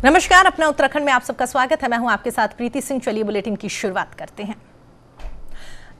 नमस्कार, अपना उत्तराखंड में आप सबका स्वागत है। मैं हूं आपके साथ प्रीति सिंह। चलिए बुलेटिन की शुरुआत करते हैं।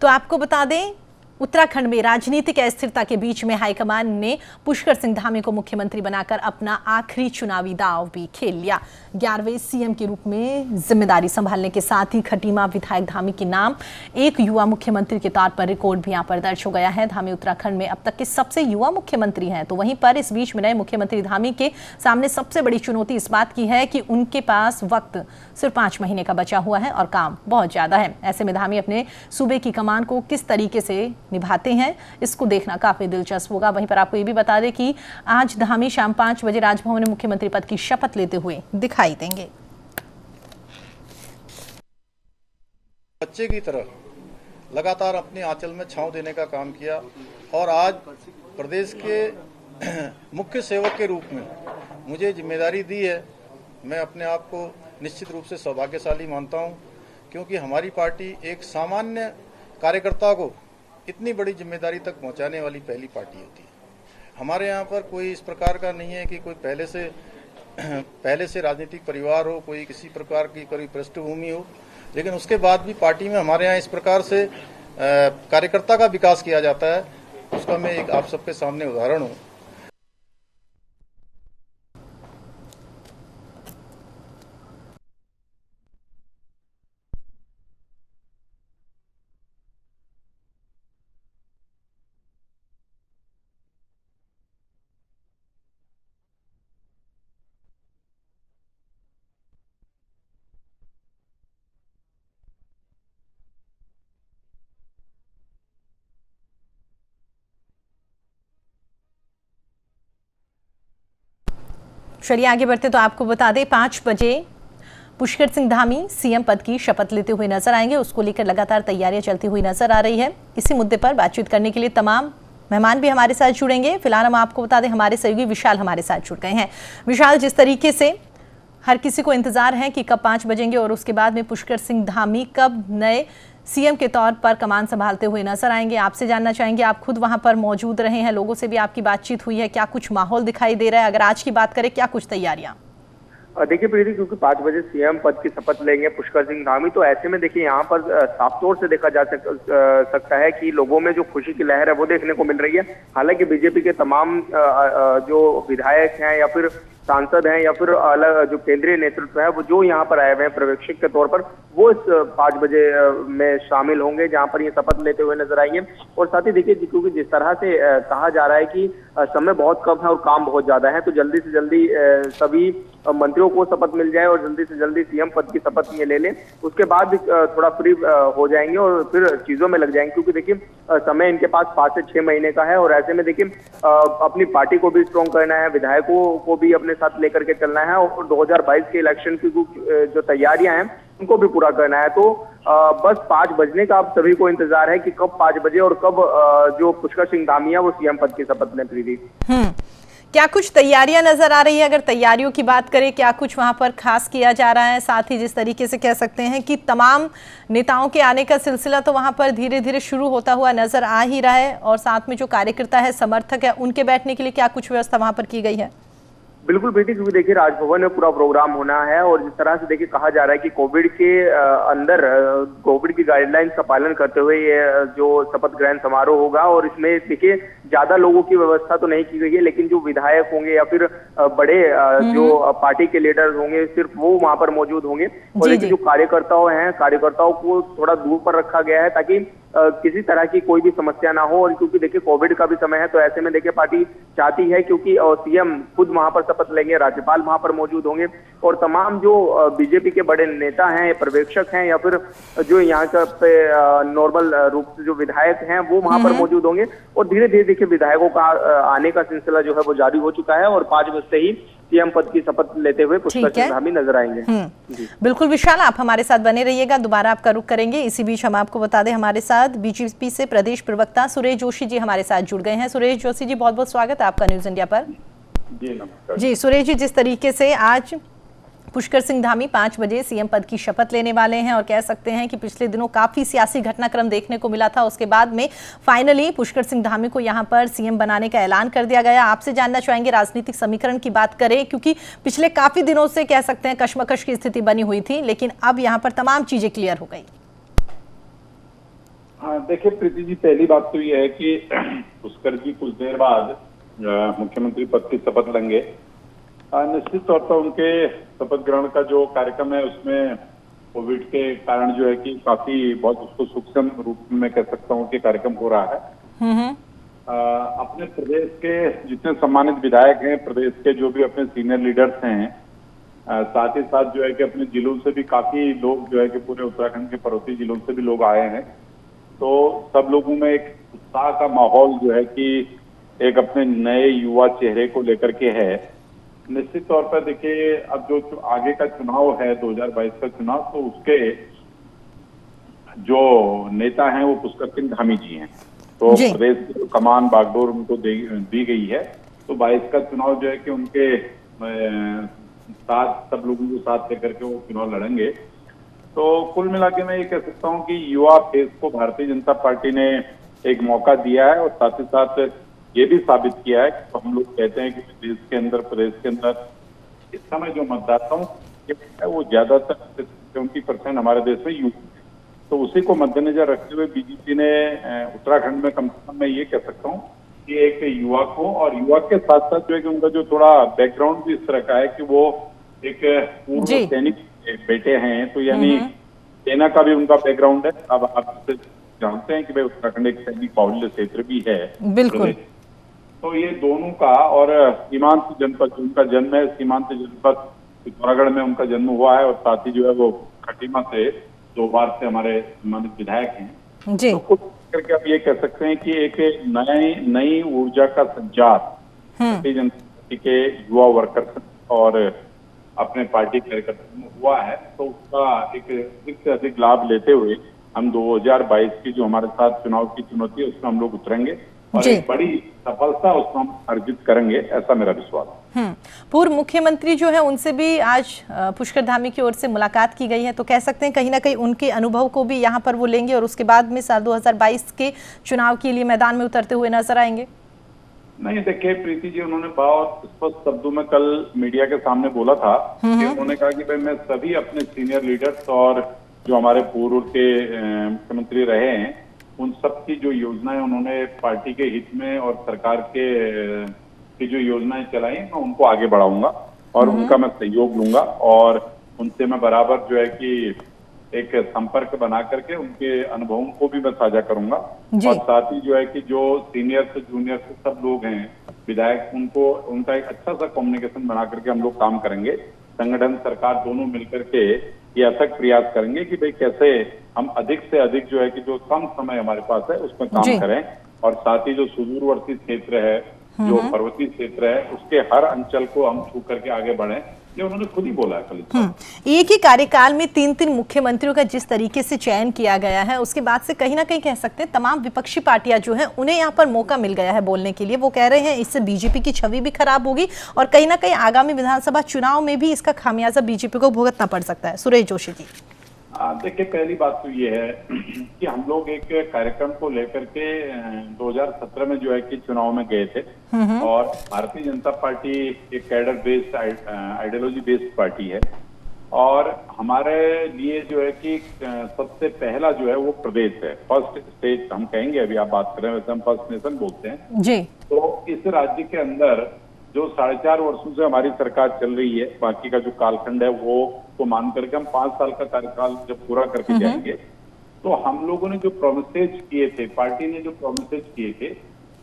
तो आपको बता दें, उत्तराखंड में राजनीतिक अस्थिरता के बीच में हाईकमान ने पुष्कर सिंह धामी को मुख्यमंत्री बनाकर अपना आखिरी चुनावी दांव भी खेल लिया। 11वें सीएम के रूप में जिम्मेदारी संभालने के साथ ही खटीमा विधायक धामी के नाम एक युवा मुख्यमंत्री के तौर पर रिकॉर्ड भी यहां पर दर्ज हो गया है। धामी उत्तराखंड में अब तक के सबसे युवा मुख्यमंत्री हैं। तो वहीं पर इस बीच में नए मुख्यमंत्री धामी के सामने सबसे बड़ी चुनौती इस बात की है कि उनके पास वक्त सिर्फ 5 महीने का बचा हुआ है और काम बहुत ज्यादा है। ऐसे में धामी अपने सूबे की कमान को किस तरीके से निभाते हैं, इसको देखना काफी दिलचस्प होगा। वहीं पर आपको ये भी बता दें कि आज धामी शाम 5 बजे राजभवन में मुख्यमंत्री पद की शपथ लेते हुए दिखाई देंगे। बच्चे की तरह लगातार अपने आंचल में छांव देने का काम किया और आज प्रदेश के मुख्य सेवक के रूप में मुझे जिम्मेदारी दी है। मैं अपने आप को निश्चित रूप से सौभाग्यशाली मानता हूं, क्योंकि हमारी पार्टी एक सामान्य कार्यकर्ता को इतनी बड़ी जिम्मेदारी तक पहुंचाने वाली पहली पार्टी होती है। हमारे यहाँ पर कोई इस प्रकार का नहीं है कि कोई पहले से राजनीतिक परिवार हो, कोई किसी प्रकार की कोई पृष्ठभूमि हो, लेकिन उसके बाद भी पार्टी में हमारे यहाँ इस प्रकार से कार्यकर्ता का विकास किया जाता है। उसका मैं एक आप सबके सामने उदाहरण हूँ। चलिए आगे बढ़ते। तो आपको बता दें, 5 बजे पुष्कर सिंह धामी सीएम पद की शपथ लेते हुए नजर आएंगे। उसको लेकर लगातार तैयारियां चलती हुई नजर आ रही है। इसी मुद्दे पर बातचीत करने के लिए तमाम मेहमान भी हमारे साथ जुड़ेंगे। फिलहाल हम आपको बता दें, हमारे सहयोगी विशाल हमारे साथ जुड़ गए हैं। विशाल, जिस तरीके से हर किसी को इंतजार है कि कब 5 बजेंगे और उसके बाद में पुष्कर सिंह धामी कब नए सीएम के तौर पर कमान संभालते हुए नजर आएंगे, आपसे जानना चाहेंगे। आप खुद वहां पर मौजूद रहे हैं, लोगों से भी आपकी बातचीत हुई है, क्या कुछ माहौल दिखाई दे रहा है? अगर आज की बात करें, क्या कुछ तैयारियां? देखिए प्रीति, क्योंकि 5 बजे सीएम पद की शपथ लेंगे पुष्कर सिंह धामी, तो ऐसे में देखिए यहाँ पर साफ तौर से देखा जा सकता है कि लोगों में जो खुशी की लहर है वो देखने को मिल रही है। हालांकि बीजेपी के तमाम जो विधायक हैं या फिर सांसद हैं या फिर अलग जो केंद्रीय नेतृत्व है वो जो यहाँ पर आए हुए हैं पर्यवेक्षक के तौर पर, वो इस 5 बजे में शामिल होंगे जहाँ पर ये शपथ लेते हुए नजर आएंगे। और साथ ही देखिए, क्योंकि जिस तरह से कहा जा रहा है कि समय बहुत कम है और काम बहुत ज्यादा है, तो जल्दी से जल्दी सभी मंत्रियों को शपथ मिल जाए और जल्दी से जल्दी सीएम पद की शपथ ये ले लें, उसके बाद थोड़ा फ्री हो जाएंगे और फिर चीजों में लग जाएंगे। क्योंकि देखिए समय इनके पास 5 से 6 महीने का है और ऐसे में देखिए अपनी पार्टी को भी स्ट्रॉन्ग करना है, विधायकों को भी अपने साथ लेकर के चलना है और 2022 के इलेक्शन की जो तैयारियां हैं उनको भी पूरा करना है। तो बस 5 बजने का अब सभी को इंतजार है कि कब 5 बजे और कब जो पुष्कर सिंह धामी है वो सीएम पद की शपथ लें। प्रीति, क्या कुछ तैयारियां नजर आ रही है? अगर तैयारियों की बात करें, क्या कुछ वहां पर खास किया जा रहा है? साथ ही जिस तरीके से कह सकते हैं कि तमाम नेताओं के आने का सिलसिला तो वहां पर धीरे धीरे शुरू होता हुआ नजर आ ही रहा है, और साथ में जो कार्यकर्ता है, समर्थक है, उनके बैठने के लिए क्या कुछ व्यवस्था वहां पर की गई है? बिल्कुल बेटी, क्योंकि देखिए राजभवन में पूरा प्रोग्राम होना है और जिस तरह से देखिए कहा जा रहा है कि कोविड के अंदर कोविड की गाइडलाइंस का पालन करते हुए ये जो शपथ ग्रहण समारोह होगा, और इसमें देखिए ज्यादा लोगों की व्यवस्था तो नहीं की गई है, लेकिन जो विधायक होंगे या फिर बड़े जो पार्टी के लीडर्स होंगे सिर्फ वो वहां पर मौजूद होंगे। और जो कार्यकर्ताओं हैं, कार्यकर्ताओं को थोड़ा दूर पर रखा गया है ताकि किसी तरह की कोई भी समस्या ना हो। और क्योंकि देखिए कोविड का भी समय है, तो ऐसे में देखिए पार्टी चाहती है, क्योंकि सीएम खुद वहां पर शपथ लेंगे, राज्यपाल वहां पर मौजूद होंगे और तमाम जो बीजेपी के बड़े नेता हैं, पर्यवेक्षक हैं या फिर जो यहाँ पे नॉर्मल रूप से जो विधायक हैं वो वहां पर मौजूद होंगे। और धीरे धीरे देखिए विधायकों का आने का सिलसिला जो है वो जारी हो चुका है और 5 बजे से ही सीएम पद की शपथ लेते हुए पुष्कर सिंह धामी नजर आएंगे। बिल्कुल विशाल, आप हमारे साथ बने रहिएगा, दोबारा आपका रुख करेंगे। इसी बीच हम आपको बता दें, हमारे साथ बीजेपी से प्रदेश प्रवक्ता सुरेश जोशी जी हमारे साथ जुड़ गए हैं। सुरेश जोशी जी, बहुत बहुत स्वागत है आपका न्यूज इंडिया पर। जी नमस्कार। जी सुरेश जी, जिस तरीके से आज पुष्कर सिंह धामी 5 बजे सीएम पद की शपथ लेने वाले हैं और कह सकते हैं कि पिछले दिनों काफी सियासी घटनाक्रम देखने को मिला था। उसके बाद में फाइनली पुष्कर सिंह धामी को यहां पर सीएम बनाने का ऐलान कर दिया गया। आपसे जानना चाहेंगे, राजनीतिक समीकरण की बात करें, क्योंकि पिछले काफी दिनों से कह सकते हैं कशमकश की स्थिति बनी हुई थी, लेकिन अब यहां पर तमाम चीजें क्लियर हो गई। हाँ, देखिए प्रीति जी, पहली बात तो ये है कि पुष्कर जी कुछ देर बाद मुख्यमंत्री पद की शपथ लेंगे। निश्चित तौर पर उनके शपथ ग्रहण का जो कार्यक्रम है उसमें कोविड के कारण जो है कि काफी बहुत उसको सूक्ष्म रूप में कह सकता हूँ कि कार्यक्रम हो रहा है। अपने प्रदेश के जितने सम्मानित विधायक हैं, प्रदेश के जो भी अपने सीनियर लीडर्स हैं, साथ ही साथ जो है कि अपने जिलों से भी काफी लोग जो है कि पूरे उत्तराखंड के पर्वतीय जिलों से भी लोग आए हैं। तो सब लोगों में एक उत्साह का माहौल जो है कि एक अपने नए युवा चेहरे को लेकर के है। निश्चित तौर पर देखिए, अब जो आगे का चुनाव है 2022 का चुनाव, तो उसके जो नेता हैं वो पुष्कर सिंह धामी जी हैं। तो प्रदेश की कमान बागडोर उनको दी गई है। तो 22 का चुनाव जो है कि उनके साथ सब लोगों को साथ लेकर के वो चुनाव लड़ेंगे। तो कुल मिला के मैं ये कह सकता हूँ कि युवा फेस को भारतीय जनता पार्टी ने एक मौका दिया है और साथ ही साथ ये भी साबित किया है कि तो हम लोग कहते हैं कि देश के अंदर, प्रदेश के अंदर इस समय जो मतदाताओं है वो ज्यादातर 70% हमारे देश में युवा है। तो उसी को मद्देनजर रखते हुए बीजेपी ने उत्तराखंड में कम से कम मैं ये कह सकता हूँ कि एक युवा को, और युवा के साथ साथ जो है कि उनका जो थोड़ा बैकग्राउंड भी इस तरह का है कि वो एक पूर्व सैनिक बेटे हैं, तो यानी सेना का भी उनका बैकग्राउंड है। अब आप जानते हैं कि भाई उत्तराखंड एक सैनिक बाहुल्य क्षेत्र भी है। बिल्कुल। तो ये दोनों का, और सीमांत जनपद उनका जन्म है, सीमांत जनपद पिथौरागढ़ में उनका जन्म हुआ है, और साथ ही जो है वो खटीमा से 2 बार से हमारे सम्मानित विधायक हैं जी। तो कुछ करके आप ये कह सकते हैं कि एक नई ऊर्जा का संचार भारतीय जनता पार्टी के युवा वर्कर्स और अपने पार्टी कार्यकर्ताओं में हुआ है। तो उसका एक अधिक से अधिक लाभ लेते हुए हम 2022 की जो हमारे साथ चुनाव की चुनौती है उसमें हम लोग उतरेंगे और एक बड़ी सफलता उसको हम अर्जित करेंगे, ऐसा मेरा विश्वास है। पूर्व मुख्यमंत्री जो है उनसे भी आज पुष्कर धामी की ओर से मुलाकात की गई है, तो कह सकते हैं कहीं ना कहीं उनके अनुभव को भी यहाँ पर वो लेंगे और उसके बाद में साल 2022 के चुनाव के लिए मैदान में उतरते हुए नजर आएंगे। नहीं, देखिए प्रीति जी, उन्होंने बहुत स्पष्ट शब्दों में कल मीडिया के सामने बोला था कि उन्होंने कहा कि भाई मैं सभी अपने सीनियर लीडर्स और जो हमारे पूर्व के मुख्यमंत्री रहे हैं उन सब की जो योजनाएं उन्होंने पार्टी के हित में और सरकार की जो योजनाएं चलाई मैं उनको आगे बढ़ाऊंगा और उनका मैं सहयोग लूंगा और उनसे मैं बराबर जो है कि एक संपर्क बना करके उनके अनुभवों को भी मैं साझा करूंगा और साथ ही जो है कि जो सीनियर से जूनियर से सब लोग हैं विधायक, उनका एक अच्छा सा कम्युनिकेशन बना करके हम लोग काम करेंगे। संगठन सरकार दोनों मिलकर के ये अथक प्रयास करेंगे कि भाई कैसे हम अधिक से अधिक जो है कि जो कम समय हमारे पास है उसमें काम करें और साथ ही जो सुदूरवर्ती क्षेत्र है, जो पर्वतीय क्षेत्र है, उसके हर अंचल को हम छू करके आगे बढ़े। ये उन्होंने खुद ही बोला है कल। एक ही कार्यकाल में 3 मुख्यमंत्रियों का जिस तरीके से चयन किया गया है उसके बाद से कहीं ना कहीं कह सकते हैं तमाम विपक्षी पार्टियां जो हैं उन्हें यहाँ पर मौका मिल गया है बोलने के लिए। वो कह रहे हैं इससे बीजेपी की छवि भी खराब होगी और कहीं ना कहीं आगामी विधानसभा चुनाव में भी इसका खामियाजा बीजेपी को भुगतना पड़ सकता है। सुरेश जोशी जी, देखिए पहली बात तो ये है कि हम लोग एक कार्यक्रम को लेकर के 2017 में जो है कि चुनाव में गए थे और भारतीय जनता पार्टी एक cadre based ideology based party है और हमारे लिए जो है कि सबसे पहला जो है वो प्रदेश है, फर्स्ट स्टेट हम कहेंगे। अभी आप बात कर रहे हैं वैसे हम फर्स्ट नेशन बोलते हैं जी। तो इस राज्य के अंदर जो 4.5 वर्षों से हमारी सरकार चल रही है, बाकी का जो कालखंड है वो तो मान करके हम 5 साल का कार्यकाल जब पूरा करके जाएंगे तो हम लोगों ने जो प्रोमिसेज किए थे, पार्टी ने जो प्रोमिसेज किए थे,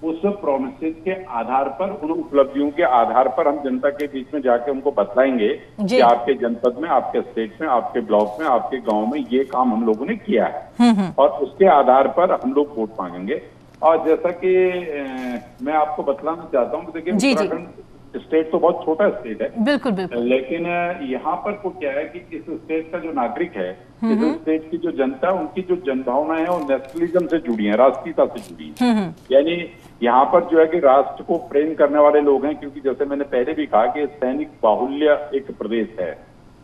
उस प्रोमिसेज के आधार पर, उन उपलब्धियों के आधार पर हम जनता के बीच में जाके उनको बतलाएंगे कि आपके जनपद में, आपके स्टेट में, आपके ब्लॉक में, आपके गांव में ये काम हम लोगों ने किया है और उसके आधार पर हम लोग वोट मांगेंगे। और जैसा कि मैं आपको बतलाना चाहता हूँ, देखिए उत्तराखंड स्टेट तो बहुत छोटा स्टेट है, बिल्कुल बिल्कुल, लेकिन यहाँ पर को क्या है कि इस स्टेट का जो नागरिक है, इस स्टेट की जो जनता है, उनकी जो जनभावनाएं है वो नेशनलिज्म से जुड़ी है, राष्ट्रीयता से जुड़ी है। यानी यहाँ पर जो है कि राष्ट्र को प्रेम करने वाले लोग हैं, क्योंकि जैसे मैंने पहले भी कहा कि सैनिक बाहुल्य एक प्रदेश है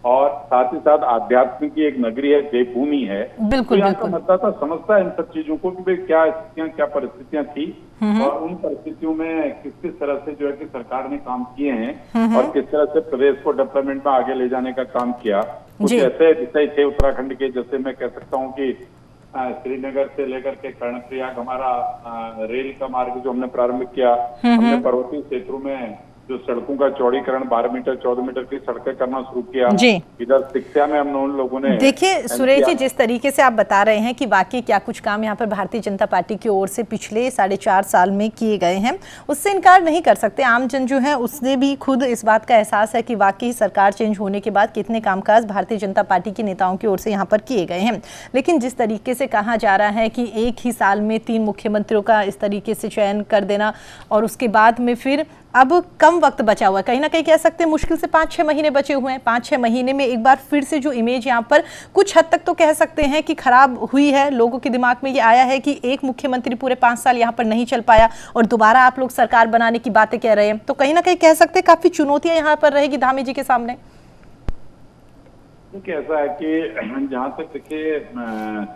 और साथ ही साथ आध्यात्म की एक नगरी है, देवभूमि है। बिल्कुल, तो यहाँ का बिल्कुल। मतदाता समझता है इन सब चीजों को कि भाई क्या स्थितियां, क्या परिस्थितियां थी और उन परिस्थितियों में किस किस तरह से जो है कि सरकार ने काम किए हैं और किस तरह से प्रदेश को डेवलपमेंट में आगे ले जाने का काम किया। कुछ ऐसे विषय थे उत्तराखंड के, जैसे मैं कह सकता हूँ कि श्रीनगर से लेकर के कर्णप्रयाग हमारा रेल का मार्ग जो हमने प्रारंभ किया, हमने पर्वतीय क्षेत्रों में जो सड़कों का चौड़ीकरण 12 मीटर 14 मीटर की सड़कें करना शुरू किया। इधर शिक्षा में हम उन लोगों ने देखिए सुरेश जी, जिस तरीके से आप बता रहे हैं कि वाकई क्या कुछ काम यहाँ पर भारतीय जनता पार्टी की ओर से पिछले 4.5 साल में किए गए हैं, उससे इनकार नहीं कर सकते। आम जन जो है उसने भी खुद इस बात का एहसास है कि वाकई सरकार चेंज होने के बाद कितने कामकाज भारतीय जनता पार्टी के नेताओं की ओर से यहाँ पर किए गए हैं। लेकिन जिस तरीके से कहा जा रहा है कि एक ही साल में 3 मुख्यमंत्रियों का इस तरीके से चयन कर देना और उसके बाद में फिर अब कम वक्त बचा हुआ है, कहीं ना कहीं कह सकते हैं मुश्किल से 5-6 महीने बचे हुए हैं। 5-6 महीने में एक बार फिर से जो इमेज यहाँ पर कुछ हद तक तो कह सकते हैं कि खराब हुई है, लोगों के दिमाग में ये आया है कि एक मुख्यमंत्री पूरे 5 साल यहाँ पर नहीं चल पाया और दोबारा आप लोग सरकार बनाने की बातें कह रहे हैं, तो कहीं ना कहीं कह सकते हैं काफी चुनौतियां यहाँ पर रहेगी धामी जी के सामने। देखिए ऐसा है कि जहाँ तक देखिए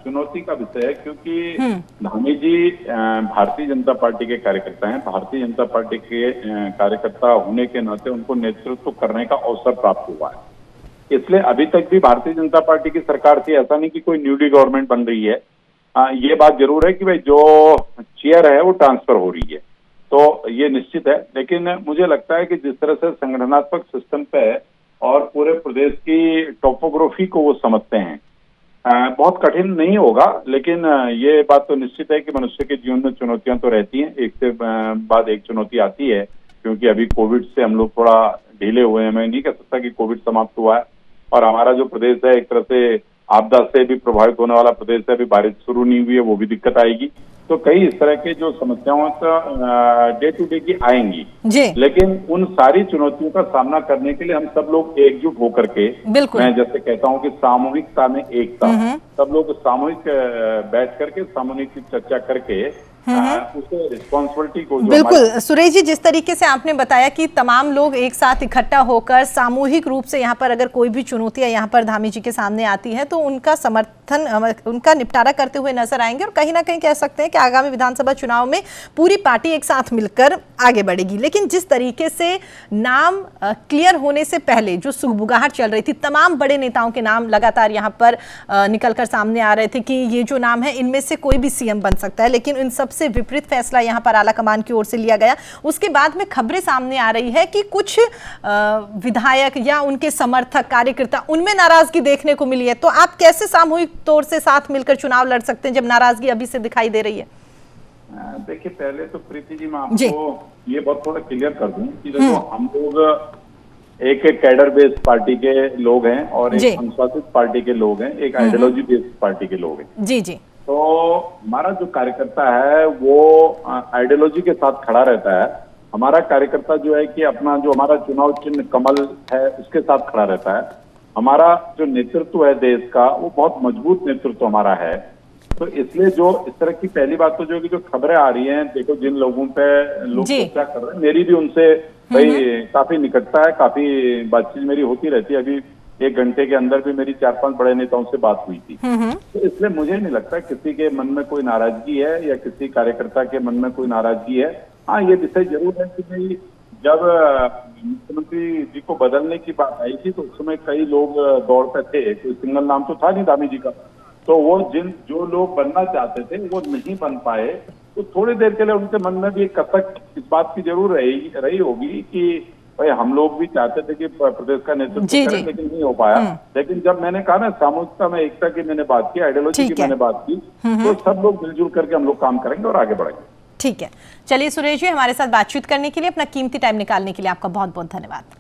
चुनौती का विषय है, क्योंकि धामी जी भारतीय जनता पार्टी के कार्यकर्ता हैं। भारतीय जनता पार्टी के कार्यकर्ता होने के नाते उनको नेतृत्व करने का अवसर प्राप्त हुआ है, इसलिए अभी तक भी भारतीय जनता पार्टी की सरकार थी। ऐसा नहीं कि कोई न्यूली गवर्नमेंट बन रही है। ये बात जरूर है कि भाई जो चेयर है वो ट्रांसफर हो रही है, तो ये निश्चित है। लेकिन मुझे लगता है कि जिस तरह से संगठनात्मक सिस्टम पे और पूरे प्रदेश की टोपोग्राफी को वो समझते हैं, बहुत कठिन नहीं होगा। लेकिन ये बात तो निश्चित है कि मनुष्य के जीवन में चुनौतियां तो रहती हैं, एक से बाद एक चुनौती आती है। क्योंकि अभी कोविड से हम लोग थोड़ा ढीले हुए हैं। मैं नहीं कह सकता कि कोविड समाप्त हुआ है और हमारा जो प्रदेश है एक तरह से आपदा से भी प्रभावित होने वाला प्रदेश है। अभी बारिश शुरू नहीं हुई है, वो भी दिक्कत आएगी। तो कई इस तरह के जो समस्याओं डे टू डे की आएंगी, लेकिन उन सारी चुनौतियों का सामना करने के लिए हम सब लोग एकजुट होकर के, मैं जैसे कहता हूं कि सामूहिकता में एकता, सब लोग सामूहिक बैठ करके सामूहिक चर्चा करके उसे रिस्पॉन्सिबिलिटी को बिल्कुल सुरेश जी, जिस तरीके से आपने बताया कि तमाम लोग एक साथ इकट्ठा होकर सामूहिक रूप से यहाँ पर अगर कोई भी चुनौतियां यहाँ पर धामी जी के सामने आती है तो उनका समर्थन, उनका निपटारा करते हुए नजर आएंगे और कहीं ना कहीं कह सकते हैं कि आगामी विधानसभा चुनाव में पूरी पार्टी एक साथ मिलकर आगे बढ़ेगी। लेकिन जिस तरीके से नाम क्लियर होने से पहले जो सुगबुगाहट चल रही थी, तमाम बड़े नेताओं के नाम लगातार यहाँ पर निकलकर सामने आ रहे थे कि ये जो नाम है इनमें से कोई भी सीएम बन सकता है, लेकिन इन सबसे विपरीत फैसला यहाँ पर आला कमान की ओर से लिया गया। उसके बाद में खबरें सामने आ रही है कि कुछ विधायक या उनके समर्थक कार्यकर्ता, उनमें नाराजगी देखने को मिली है। तो आप कैसे सामूहिक तौर से साथ मिलकर चुनाव लड़ सकते हैं जब नाराजगी अभी से दिखाई दे रही है? देखिए पहले तो प्रीति जी मैं आपको ये बहुत थोड़ा क्लियर कर दूं कि देखो हम लोग एक कैडर बेस्ड पार्टी के लोग हैं और एक अनुशासित पार्टी के लोग हैं, एक आइडियोलॉजी बेस्ड पार्टी के लोग हैं। जी जी। तो हमारा जो कार्यकर्ता है वो आइडियोलॉजी के साथ खड़ा रहता है। हमारा कार्यकर्ता जो है कि अपना जो हमारा चुनाव चिन्ह कमल है उसके साथ खड़ा रहता है। हमारा जो नेतृत्व है देश का वो बहुत मजबूत नेतृत्व हमारा है। तो इसलिए जो इस तरह की पहली बात तो जो कि जो खबरें आ रही हैं, देखो जिन लोगों पे लोग चर्चा कर रहे हैं, मेरी भी उनसे भाई काफी निकटता है, काफी बातचीत मेरी होती रहती है। अभी 1 घंटे के अंदर भी मेरी 4-5 बड़े नेताओं से बात हुई थी। तो इसलिए मुझे नहीं लगता किसी के मन में कोई नाराजगी है या किसी कार्यकर्ता के मन में कोई नाराजगी है। हाँ, ये विषय जरूर है कि भाई जब मुख्यमंत्री जी को बदलने की बात आई थी तो उस समय कई लोग दौड़ पे थे, कोई सिंगल नाम तो था नहीं धामी जी का। तो वो जो लोग बनना चाहते थे वो नहीं बन पाए, तो थोड़ी देर के लिए उनके मन में भी एक कसक इस बात की जरूर रही होगी कि भाई हम लोग भी चाहते थे कि प्रदेश का नेतृत्व करें, लेकिन नहीं हो पाया। लेकिन जब मैंने कहा ना सामूहिकता में एकता की मैंने बात की, आइडियोलॉजी की मैंने बात की, तो सब लोग मिलजुल करके हम लोग काम करेंगे और आगे बढ़ेंगे। ठीक है, चलिए सुरेश जी, हमारे साथ बातचीत करने के लिए, अपना कीमती टाइम निकालने के लिए आपका बहुत बहुत धन्यवाद।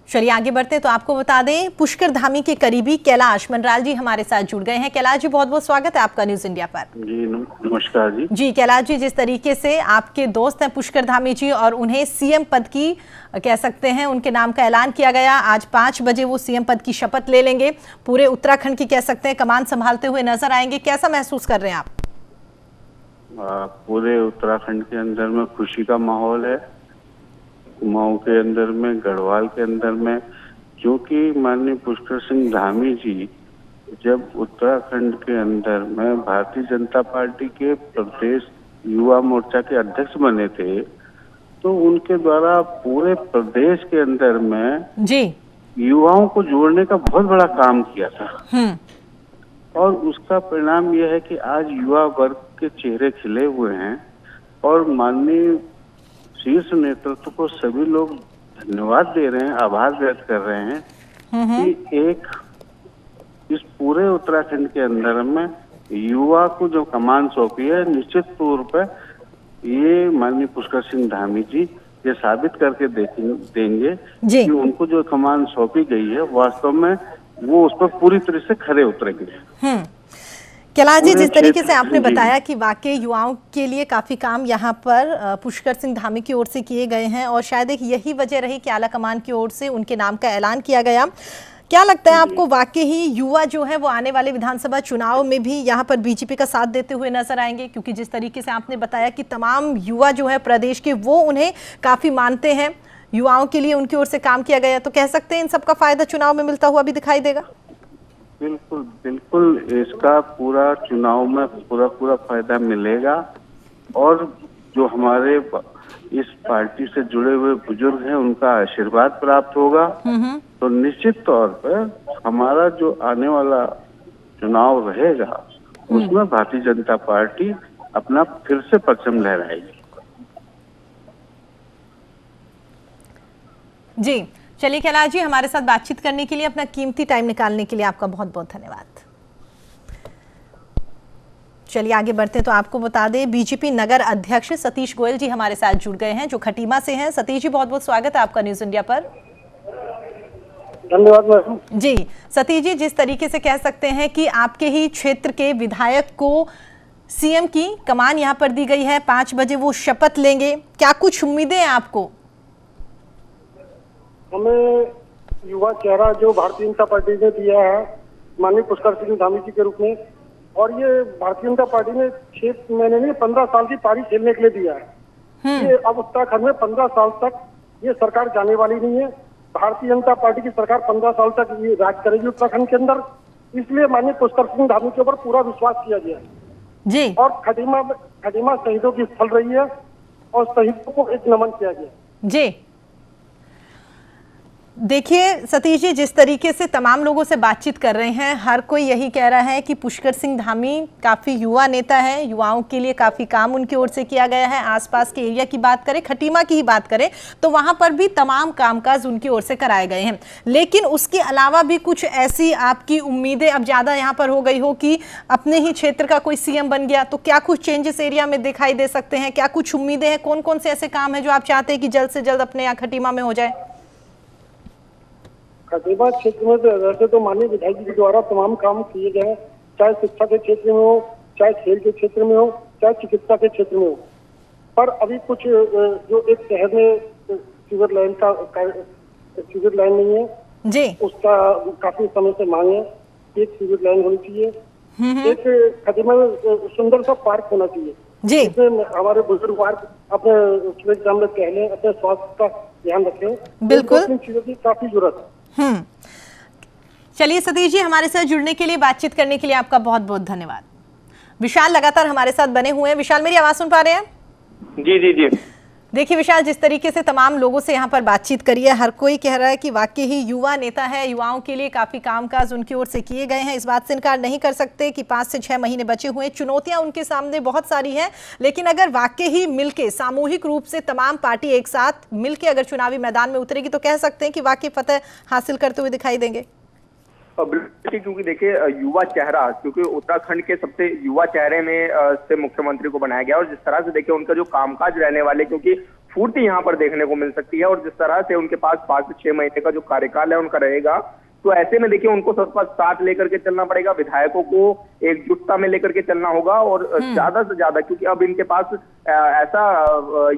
चलिए आगे बढ़ते हैं। तो आपको बता दें, पुष्कर धामी के करीबी कैलाश मनराल जी हमारे साथ जुड़ गए हैं। कैलाश जी, बहुत बहुत स्वागत है आपका न्यूज इंडिया पर। जी नमस्कार जी। जी कैलाश जी, जिस तरीके से आपके दोस्त हैं पुष्कर धामी जी और उन्हें सीएम पद की कह सकते हैं उनके नाम का ऐलान किया गया, आज 5 बजे वो सीएम पद की शपथ ले लेंगे, पूरे उत्तराखंड की कह सकते हैं कमान संभालते हुए नजर आएंगे, कैसा महसूस कर रहे हैं आप? पूरे उत्तराखंड के अंदर में खुशी का माहौल है कुमाऊं के अंदर में, गढ़वाल के अंदर में, क्योंकि माननीय पुष्कर सिंह धामी जी जब उत्तराखंड के अंदर में भारतीय जनता पार्टी के प्रदेश युवा मोर्चा के अध्यक्ष बने थे, तो उनके द्वारा पूरे प्रदेश के अंदर में जी युवाओं को जोड़ने का बहुत बड़ा काम किया था। और उसका परिणाम यह है कि आज युवा वर्ग के चेहरे खिले हुए हैं और माननीय शीर्ष नेतृत्व को सभी लोग धन्यवाद दे रहे हैं, आभार व्यक्त कर रहे हैं कि एक इस पूरे उत्तराखंड के अंदर में युवा को जो कमान सौंपी है, निश्चित तौर पर ये माननीय पुष्कर सिंह धामी जी ये साबित करके देंगे कि उनको जो कमान सौंपी गई है वास्तव में वो उस पर पूरी तरह से खरे उतरेंगे। कैलाश जी, जिस तरीके से आपने बताया कि वाकई युवाओं के लिए काफी काम यहाँ पर पुष्कर सिंह धामी की ओर से किए गए हैं और शायद एक यही वजह रही कि आला कमान की ओर से उनके नाम का ऐलान किया गया। क्या लगता है आपको, वाकई ही युवा जो है वो आने वाले विधानसभा चुनाव में भी यहाँ पर बीजेपी का साथ देते हुए नजर आएंगे? क्योंकि जिस तरीके से आपने बताया कि तमाम युवा जो है प्रदेश के वो उन्हें काफी मानते हैं, युवाओं के लिए उनकी ओर से काम किया गया, तो कह सकते हैं इन सबका फायदा चुनाव में मिलता हुआ भी दिखाई देगा? बिल्कुल बिल्कुल, इसका पूरा चुनाव में पूरा फायदा मिलेगा और जो हमारे इस पार्टी से जुड़े हुए बुजुर्ग हैं उनका आशीर्वाद प्राप्त होगा। तो निश्चित तौर पर हमारा जो आने वाला चुनाव रहेगा उसमें भारतीय जनता पार्टी अपना फिर से परचम लहराएगी। जी चलिए कैलाश जी, हमारे साथ बातचीत करने के लिए, अपना कीमती टाइम निकालने के लिए आपका बहुत बहुत धन्यवाद। चलिए आगे बढ़ते हैं तो आपको बता दें बीजेपी नगर अध्यक्ष सतीश गोयल जी हमारे साथ जुड़ गए हैं जो खटीमा से हैं। सतीश जी, बहुत बहुत स्वागत है आपका न्यूज इंडिया पर। धन्यवाद मैडम। जी सतीश जी, जिस तरीके से कह सकते हैं कि आपके ही क्षेत्र के विधायक को सीएम की कमान यहां पर दी गई है, 5 बजे वो शपथ लेंगे, क्या कुछ उम्मीदें हैं आपको? हमें युवा चेहरा जो भारतीय जनता पार्टी ने दिया है माननीय पुष्कर सिंह धामी जी के रूप में, और ये भारतीय जनता पार्टी ने 6 महीने नहीं 15 साल की पारी खेलने के लिए दिया है। ये अब उत्तराखंड में 15 साल तक ये सरकार जाने वाली नहीं है। भारतीय जनता पार्टी की सरकार 15 साल तक ये राज करेगी उत्तराखंड के अंदर, इसलिए माननीय पुष्कर सिंह धामी के ऊपर पूरा विश्वास किया गया है जी। और खटीमा शहीदों की स्थल रही है और शहीदों को एक नमन किया गया जी। देखिए सतीश जी, जिस तरीके से तमाम लोगों से बातचीत कर रहे हैं, हर कोई यही कह रहा है कि पुष्कर सिंह धामी काफ़ी युवा नेता है, युवाओं के लिए काफ़ी काम उनकी ओर से किया गया है। आसपास के एरिया की बात करें, खटीमा की ही बात करें तो वहां पर भी तमाम कामकाज उनकी ओर से कराए गए हैं। लेकिन उसके अलावा भी कुछ ऐसी आपकी उम्मीदें अब ज़्यादा यहाँ पर हो गई हो कि अपने ही क्षेत्र का कोई सीएम बन गया, तो क्या कुछ चेंजेस एरिया में दिखाई दे सकते हैं? क्या कुछ उम्मीदें हैं? कौन कौन से ऐसे काम है जो आप चाहते हैं कि जल्द से जल्द अपने यहाँ खटीमा में हो जाए? खटीमा क्षेत्र में तो वैसे तो माननीय विधायक जी के द्वारा तमाम काम किए गए हैं, चाहे शिक्षा के क्षेत्र में हो, चाहे खेल के क्षेत्र में हो, चाहे चिकित्सा के क्षेत्र में हो। पर अभी कुछ जो एक शहर में सीवर लाइन नहीं है जी, उसका काफी समय से मांग है, एक सीवर लाइन होनी चाहिए। एक खटीमा में सुंदर सा पार्क होना चाहिए जी, इसमें हमारे बुजुर्ग अपने में टहलें, अपने स्वास्थ्य का ध्यान रखें। बिल्कुल, चीजों की काफी जरूरत है। चलिए सतीश जी, हमारे साथ जुड़ने के लिए, बातचीत करने के लिए आपका बहुत बहुत धन्यवाद। विशाल लगातार हमारे साथ बने हुए हैं। विशाल, मेरी आवाज सुन पा रहे हैं? जी जी जी। देखिए विशाल, जिस तरीके से तमाम लोगों से यहाँ पर बातचीत करी है, हर कोई कह रहा है कि वाकई ही युवा नेता है, युवाओं के लिए काफी कामकाज उनकी ओर से किए गए हैं। इस बात से इनकार नहीं कर सकते कि 5 से 6 महीने बचे हुए, चुनौतियां उनके सामने बहुत सारी हैं, लेकिन अगर वाकई ही मिलके सामूहिक रूप से तमाम पार्टी एक साथ मिलके अगर चुनावी मैदान में उतरेगी तो कह सकते हैं कि वाकई फतह हासिल करते हुए दिखाई देंगे। क्योंकि देखिए युवा चेहरा, क्योंकि उत्तराखंड के सबसे युवा चेहरे में से मुख्यमंत्री को बनाया गया और जिस तरह से देखिए उनका जो कामकाज रहने वाले, क्योंकि फूर्ति यहाँ पर देखने को मिल सकती है और जिस तरह से उनके पास 5 से 6 महीने का जो कार्यकाल है उनका रहेगा, तो ऐसे में देखिए उनको सबका साथ लेकर के चलना पड़ेगा, विधायकों को एकजुटता में लेकर के चलना होगा और ज्यादा से ज्यादा, क्योंकि अब इनके पास ऐसा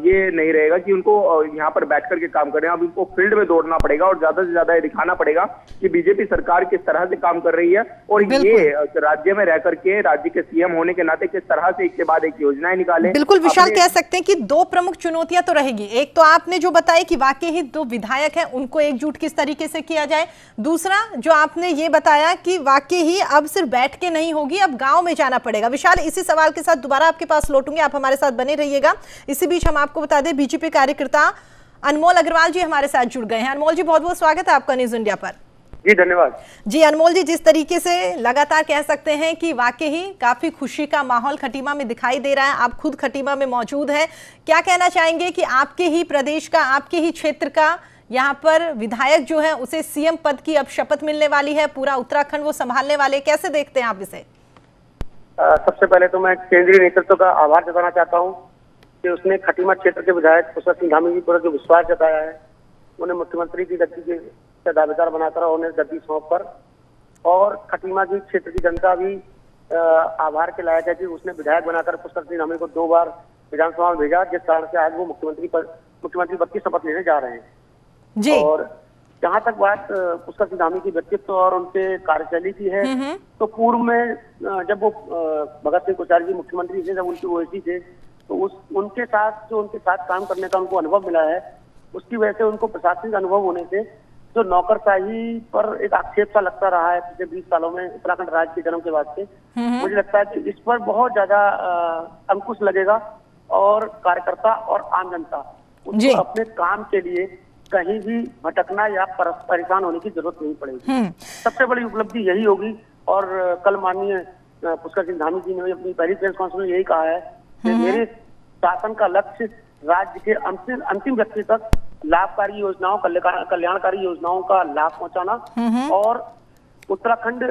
ये नहीं रहेगा कि उनको यहाँ पर बैठ करके काम करें, अब इनको फील्ड में दौड़ना पड़ेगा और ज्यादा से ज्यादा ये दिखाना पड़ेगा कि बीजेपी सरकार किस तरह से काम कर रही है और ये राज्य में रह करके राज्य के सीएम होने के नाते किस तरह से एक के बाद एक योजनाएं निकाले। बिल्कुल विशाल, कह सकते हैं कि दो प्रमुख चुनौतियां तो रहेगी। एक तो आपने जो बताया कि वाकई ही दो विधायक हैं, उनको एकजुट किस तरीके से किया जाए। दूसरा जो आपने ये बताया कि वाकई ही अब सिर्फ बैठ के नहीं होगी, अब गांव में जाना पड़ेगा। विशाल, इसी सवाल के साथ दोबारा आपके पास लौटूंगे, आप हमारे साथ बने रहिएगा। इसी बीच हम आपको बता दें, बीजेपी कार्यकर्ता अनमोल अग्रवाल जी हमारे साथ जुड़ गए हैं। अनमोल जी, बहुत बहुत स्वागत है आपका न्यूज इंडिया पर। जी धन्यवाद। जी अनमोल जी, जिस तरीके से लगातार कह सकते हैं कि वाकई ही काफी खुशी का माहौल खटीमा में दिखाई दे रहा है, आप खुद खटीमा में मौजूद हैं, क्या कहना चाहेंगे कि आपके ही प्रदेश का, आपके ही क्षेत्र का यहाँ पर विधायक जो है उसे सीएम पद की अब शपथ मिलने वाली है, पूरा उत्तराखंड वो संभालने वाले, कैसे देखते हैं आप इसे? सबसे पहले तो मैं केंद्रीय नेतृत्व का आभार जताना चाहता हूँ कि उसने खटीमा क्षेत्र के विधायक पुष्कर सिंह धामी जी पर जो विश्वास जताया है, उन्हें मुख्यमंत्री की गद्दी के दावेदार बनाकर उन्हें गद्दी सौंप कर, और खटीमा जी क्षेत्र की जनता भी आभार के लायक है कि उसने विधायक बनाकर पुष्कर सिंह धामी को 2 बार विधानसभा में भेजा, जिस कारण से आज वो मुख्यमंत्री पद की शपथ लेने जा रहे हैं जी। और जहाँ तक बात पुष्कर सिंह धामी की व्यक्तित्व और उनके कार्यशैली की है, तो पूर्व में जब वो भगत सिंह कोश्यारी जी मुख्यमंत्री थे, जब उनके ओवैसी थे, तो उनके साथ काम करने का उनको अनुभव मिला है। उसकी वजह से उनको प्रशासनिक अनुभव होने से जो नौकरशाही पर एक आक्षेप सा लगता रहा है पिछले 20 सालों में उत्तराखंड राज्य के जन्म के बाद से, मुझे लगता है कि इस पर बहुत ज्यादा अंकुश लगेगा और कार्यकर्ता और आम जनता उनको अपने काम के लिए कहीं भी भटकना या परेशान होने की जरूरत नहीं पड़ेगी। सबसे बड़ी उपलब्धि यही होगी। और कल माननीय पुष्कर सिंह धामी जी ने अपनी पहली प्रेस कॉन्फ्रेंस में यही कहा है कि मेरे शासन का लक्ष्य राज्य के अंतिम व्यक्ति तक लाभकारी योजनाओं, कल्याणकारी योजनाओं का लाभ पहुंचाना और उत्तराखंड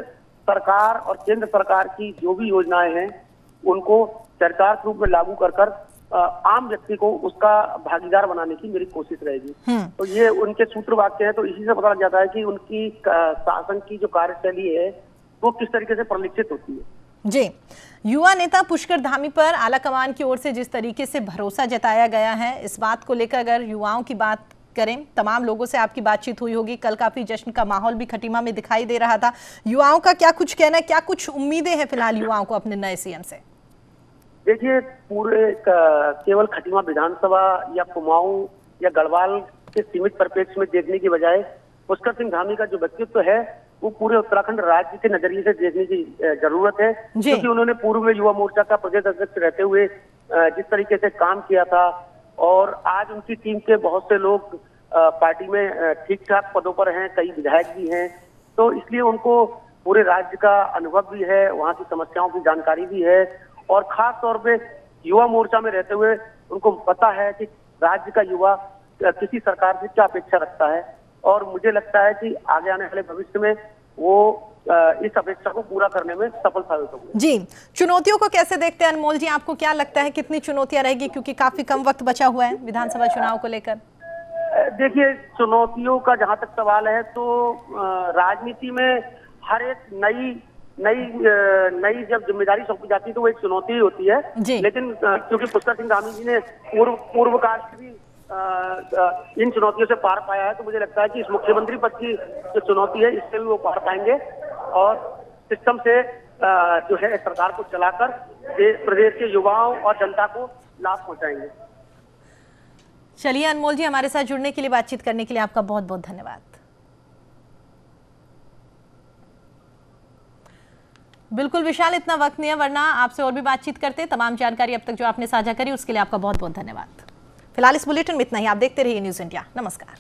सरकार और केंद्र सरकार की जो भी योजनाएं हैं उनको सरकार के रूप में लागू कर आम व्यक्ति को उसका भागीदार बनाने की मेरी कोशिश रहेगी। तो ये उनके सूत्र वाक्य है, तो इसी से पता लग जाता है कि उनकी शासन की जो कार्यशैली है वो किस तरीके से परिलक्षित होती है। जी, युवा नेता पुष्कर धामी पर आलाकमान की ओर से जिस तरीके से भरोसा जताया गया है, इस बात को लेकर अगर युवाओं की बात करें, तमाम लोगों से आपकी बातचीत हुई होगी, कल काफी जश्न का माहौल भी खटीमा में दिखाई दे रहा था। युवाओं का क्या कुछ कहना है, क्या कुछ उम्मीदें हैं फिलहाल युवाओं को अपने नए सीएम से? देखिए, पूरे केवल खटीमा विधानसभा या कुमाऊं या गढ़वाल के सीमित परिप्रेक्ष्य में देखने की बजाय पुष्कर सिंह धामी का जो व्यक्तित्व है वो पूरे उत्तराखंड राज्य के नजरिए से देखने की जरूरत है, क्योंकि उन्होंने पूर्व में युवा मोर्चा का प्रदेश अध्यक्ष रहते हुए जिस तरीके से काम किया था और आज उनकी टीम के बहुत से लोग पार्टी में ठीक ठाक पदों पर हैं, कई विधायक भी हैं, तो इसलिए उनको पूरे राज्य का अनुभव भी है, वहाँ की समस्याओं की जानकारी भी है और खास तौर पे युवा मोर्चा में रहते हुए उनको पता है कि राज्य का युवा किसी सरकार से क्या अपेक्षा रखता है और मुझे लगता है कि आगे आने वाले भविष्य में वो इस अपेक्षा को पूरा करने में सफल साबित होंगे। जी, चुनौतियों को कैसे देखते हैं अनमोल जी, आपको क्या लगता है कितनी चुनौतियां रहेगी, क्योंकि काफी कम वक्त बचा हुआ है विधानसभा चुनाव को लेकर? देखिए, चुनौतियों का जहां तक सवाल है तो राजनीति में हर एक नई जब जिम्मेदारी सौंपी जाती है तो वो एक चुनौती ही होती है, लेकिन क्योंकि पुष्कर सिंह धामी जी ने पूर्व काल से भी इन चुनौतियों से पार पाया है, तो मुझे लगता है कि इस मुख्यमंत्री पद की जो चुनौती है इससे भी वो पार पाएंगे और सिस्टम से जो है सरकार को चलाकर प्रदेश के युवाओं और जनता को लाभ पहुंचाएंगे। चलिए अनमोल जी, हमारे साथ जुड़ने के लिए, बातचीत करने के लिए आपका बहुत बहुत धन्यवाद। बिल्कुल विशाल, इतना वक्त नहीं है, वरना आपसे और भी बातचीत करते। तमाम जानकारी अब तक जो आपने साझा करी उसके लिए आपका बहुत बहुत धन्यवाद। फिलहाल इस बुलेटिन में इतना ही। आप देखते रहिए न्यूज इंडिया। नमस्कार।